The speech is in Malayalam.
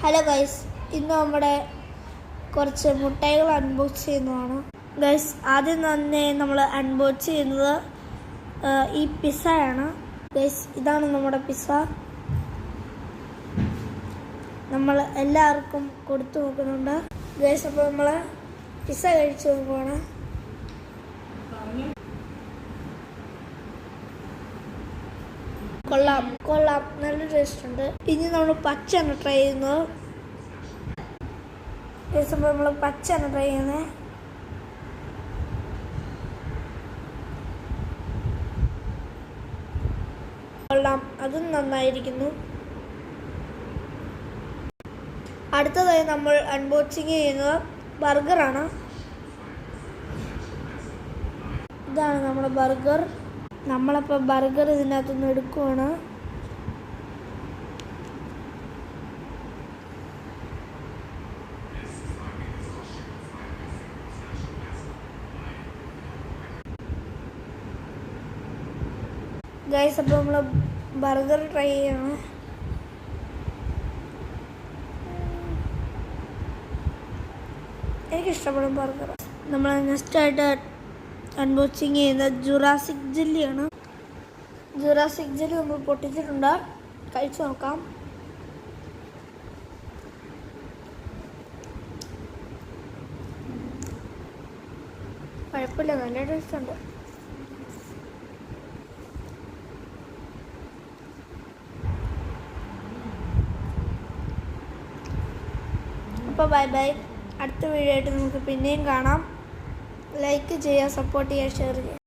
ഹലോ ഗൈസ്, ഇന്ന് നമ്മുടെ കുറച്ച് മുട്ടകൾ അൺബോക്സ് ചെയ്യുന്നതാണ്. ഗൈസ്, ആദ്യം തന്നെ നമ്മൾ അൺബോക്സ് ചെയ്യുന്നത് ഈ പിസ്സയാണ്. ഗൈസ്, ഇതാണ് നമ്മുടെ പിസ്സ. നമ്മൾ എല്ലാവർക്കും കൊടുത്തു നോക്കുന്നുണ്ട്. ഗൈസ്, അപ്പോൾ നമ്മൾ പിസ്സ കഴിച്ചു നോക്കുവാണ്. കൊള്ളാം, നല്ല ടേസ്റ്റ് ഉണ്ട്. ഇനി നമ്മൾ പച്ചയാണ് ട്രൈ ചെയ്യുന്നത്. അപ്പോൾ നമ്മൾ പച്ചയാണ് ട്രൈ ചെയ്യുന്നത്. കൊള്ളാം, അതും നന്നായിരിക്കുന്നു. അടുത്തതായി നമ്മൾ അൺബോക്സിങ് ചെയ്യുന്നത് ബർഗറാണ്. ഇതാണ് നമ്മുടെ ബർഗർ. നമ്മളപ്പോൾ ബർഗർ ഇതിനകത്തുനിന്ന് എടുക്കുവാണ്. ഗൈസ്, അപ്പോൾ നമ്മൾ ബർഗർ ട്രൈ ചെയ്യണം. എനിക്കിഷ്ടപ്പെടും ബർഗർ. നമ്മൾ നെക്സ്റ്റായിട്ട് അൺബോക്സിങ് ചെയ്യുന്നത് ജുറാസിക് ജെല്ലിയാണ്. ജുറാസിക് ജെല്ലി നമ്മൾ പൊട്ടിച്ചിട്ടുണ്ട്. കഴിച്ചു നോക്കാം. കുഴപ്പമില്ല, നല്ല ടേസ്റ്റ് ഉണ്ട്. അപ്പോൾ ബൈ. അടുത്ത വീഡിയോ ആയിട്ട് നമുക്ക് പിന്നെയും കാണാം. ലൈക്ക് ചെയ്യുക, സപ്പോർട്ട് ചെയ്യുക, ഷെയർ ചെയ്യുക.